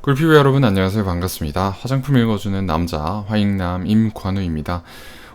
꿀피부 여러분 안녕하세요. 반갑습니다. 화장품 읽어주는 남자 화잉남 임관우입니다.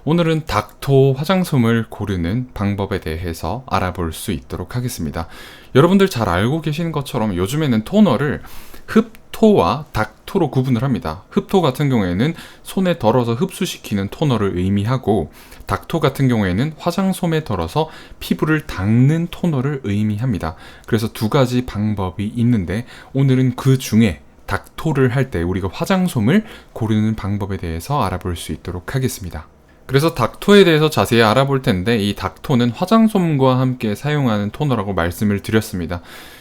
오늘은 닥토 화장솜을 고르는 방법에 대해서 알아볼 수 있도록 하겠습니다. 여러분들 잘 알고 계시는 것처럼 요즘에는 토너를 흡토와 닥토로 구분을 합니다. 흡토 같은 경우에는 손에 덜어서 흡수시키는 토너를 의미하고, 닥토 같은 경우에는 화장솜에 덜어서 피부를 닦는 토너를 의미합니다. 그래서 두 가지 방법이 있는데, 오늘은 그 중에 닥토를 할 때 우리가 화장솜을 고르는 방법에 대해서 알아볼 수 있도록 하겠습니다. 그래서 닥토에 대해서 자세히 알아볼 텐데, 이 닥토는 화장솜과 함께 사용하는 토너라고 말씀을 드렸습니다.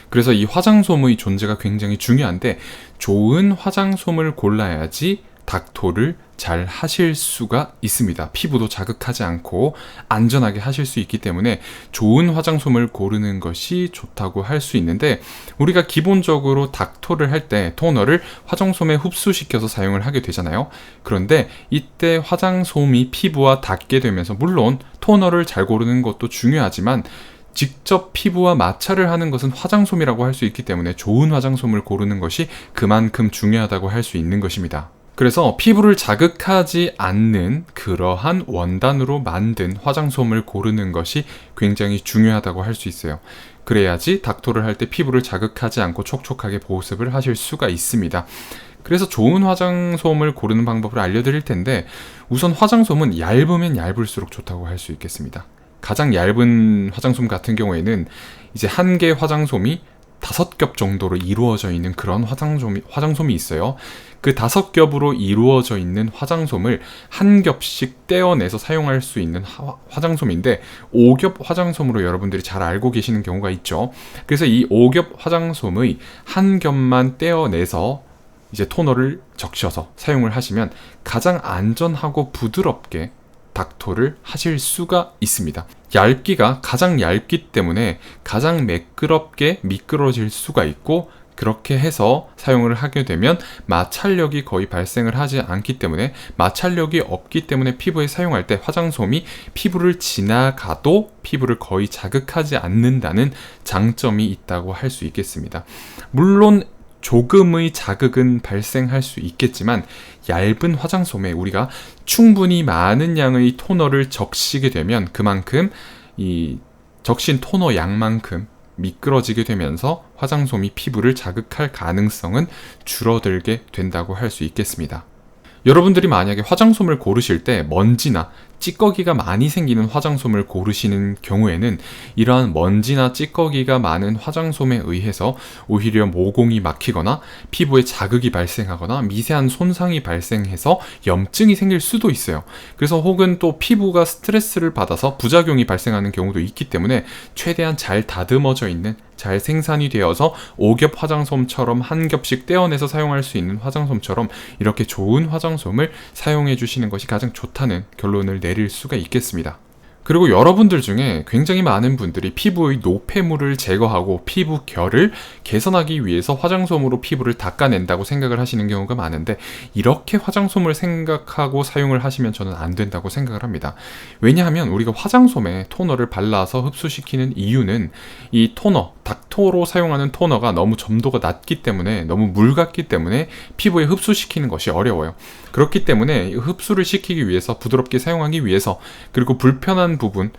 그래서 이 화장솜의 존재가 굉장히 중요한데, 좋은 화장솜을 골라야지 닥토를 잘 하실 수가 있습니다. 피부도 자극하지 않고 안전하게 하실 수 있기 때문에 좋은 화장솜을 고르는 것이 좋다고 할 수 있는데, 우리가 기본적으로 닥토를 할 때 토너를 화장솜에 흡수시켜서 사용을 하게 되잖아요. 그런데 이때 화장솜이 피부와 닿게 되면서, 물론 토너를 잘 고르는 것도 중요하지만 직접 피부와 마찰을 하는 것은 화장솜이라고 할 수 있기 때문에 좋은 화장솜을 고르는 것이 그만큼 중요하다고 할 수 있는 것입니다. 그래서 피부를 자극하지 않는 그러한 원단으로 만든 화장솜을 고르는 것이 굉장히 중요하다고 할 수 있어요. 그래야지 닥토를 할 때 피부를 자극하지 않고 촉촉하게 보습을 하실 수가 있습니다. 그래서 좋은 화장솜을 고르는 방법을 알려드릴 텐데, 우선 화장솜은 얇으면 얇을수록 좋다고 할 수 있겠습니다. 가장 얇은 화장솜 같은 경우에는 이제 한 개 화장솜이 5겹 정도로 이루어져 있는 그런 화장솜이 있어요. 그 5겹으로 이루어져 있는 화장솜을 한 겹씩 떼어내서 사용할 수 있는 화장솜인데, 5겹 화장솜으로 여러분들이 잘 알고 계시는 경우가 있죠. 그래서 이 5겹 화장솜의 한 겹만 떼어내서 이제 토너를 적셔서 사용을 하시면 가장 안전하고 부드럽게 닥토를 하실 수가 있습니다. 얇기가 가장 얇기 때문에 가장 매끄럽게 미끄러질 수가 있고, 그렇게 해서 사용을 하게 되면 마찰력이 거의 발생을 하지 않기 때문에, 마찰력이 없기 때문에 피부에 사용할 때 화장솜이 피부를 지나가도 피부를 거의 자극하지 않는다는 장점이 있다고 할 수 있겠습니다. 물론 조금의 자극은 발생할 수 있겠지만, 얇은 화장솜에 우리가 충분히 많은 양의 토너를 적시게 되면 그만큼 이 적신 토너 양만큼 미끄러지게 되면서 화장솜이 피부를 자극할 가능성은 줄어들게 된다고 할 수 있겠습니다. 여러분들이 만약에 화장솜을 고르실 때 먼지나 찌꺼기가 많이 생기는 화장솜을 고르시는 경우에는, 이러한 먼지나 찌꺼기가 많은 화장솜에 의해서 오히려 모공이 막히거나 피부에 자극이 발생하거나 미세한 손상이 발생해서 염증이 생길 수도 있어요. 그래서 혹은 또 피부가 스트레스를 받아서 부작용이 발생하는 경우도 있기 때문에, 최대한 잘 다듬어져 있는, 잘 생산이 되어서 5겹 화장솜처럼 한 겹씩 떼어내서 사용할 수 있는 화장솜처럼 이렇게 좋은 화장솜을 사용해 주시는 것이 가장 좋다는 결론을 내릴 수가 있겠습니다. 그리고 여러분들 중에 굉장히 많은 분들이 피부의 노폐물을 제거하고 피부 결을 개선하기 위해서 화장솜으로 피부를 닦아낸다고 생각을 하시는 경우가 많은데, 이렇게 화장솜을 생각하고 사용을 하시면 저는 안 된다고 생각을 합니다. 왜냐하면 우리가 화장솜에 토너를 발라서 흡수시키는 이유는, 이 토너, 닥토로 사용하는 토너가 너무 점도가 낮기 때문에, 너무 물 같기 때문에 피부에 흡수시키는 것이 어려워요. 그렇기 때문에 흡수를 시키기 위해서, 부드럽게 사용하기 위해서, 그리고 불편한 부분,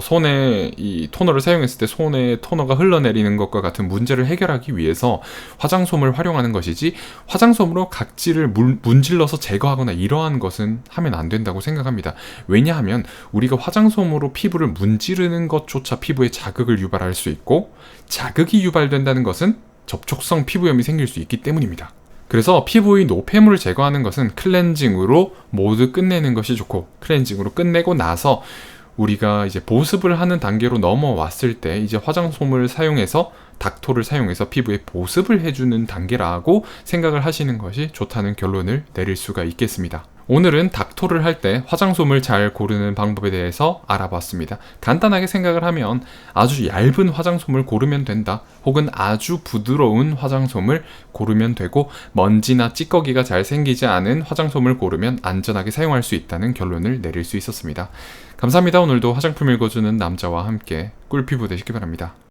손에 이 토너를 사용했을 때 손에 토너가 흘러내리는 것과 같은 문제를 해결하기 위해서 화장솜을 활용하는 것이지, 화장솜으로 각질을 문질러서 제거하거나 이러한 것은 하면 안 된다고 생각합니다. 왜냐하면 우리가 화장솜으로 피부를 문지르는 것조차 피부에 자극을 유발할 수 있고, 자극이 유발된다는 것은 접촉성 피부염이 생길 수 있기 때문입니다. 그래서 피부의 노폐물을 제거하는 것은 클렌징으로 모두 끝내는 것이 좋고, 클렌징으로 끝내고 나서 우리가 이제 보습을 하는 단계로 넘어왔을 때 이제 화장솜을 사용해서, 닥토를 사용해서 피부에 보습을 해주는 단계라고 생각을 하시는 것이 좋다는 결론을 내릴 수가 있겠습니다. 오늘은 닥토를 할 때 화장솜을 잘 고르는 방법에 대해서 알아봤습니다. 간단하게 생각을 하면 아주 얇은 화장솜을 고르면 된다, 혹은 아주 부드러운 화장솜을 고르면 되고, 먼지나 찌꺼기가 잘 생기지 않은 화장솜을 고르면 안전하게 사용할 수 있다는 결론을 내릴 수 있었습니다. 감사합니다. 오늘도 화장품 읽어주는 남자와 함께 꿀피부 되시기 바랍니다.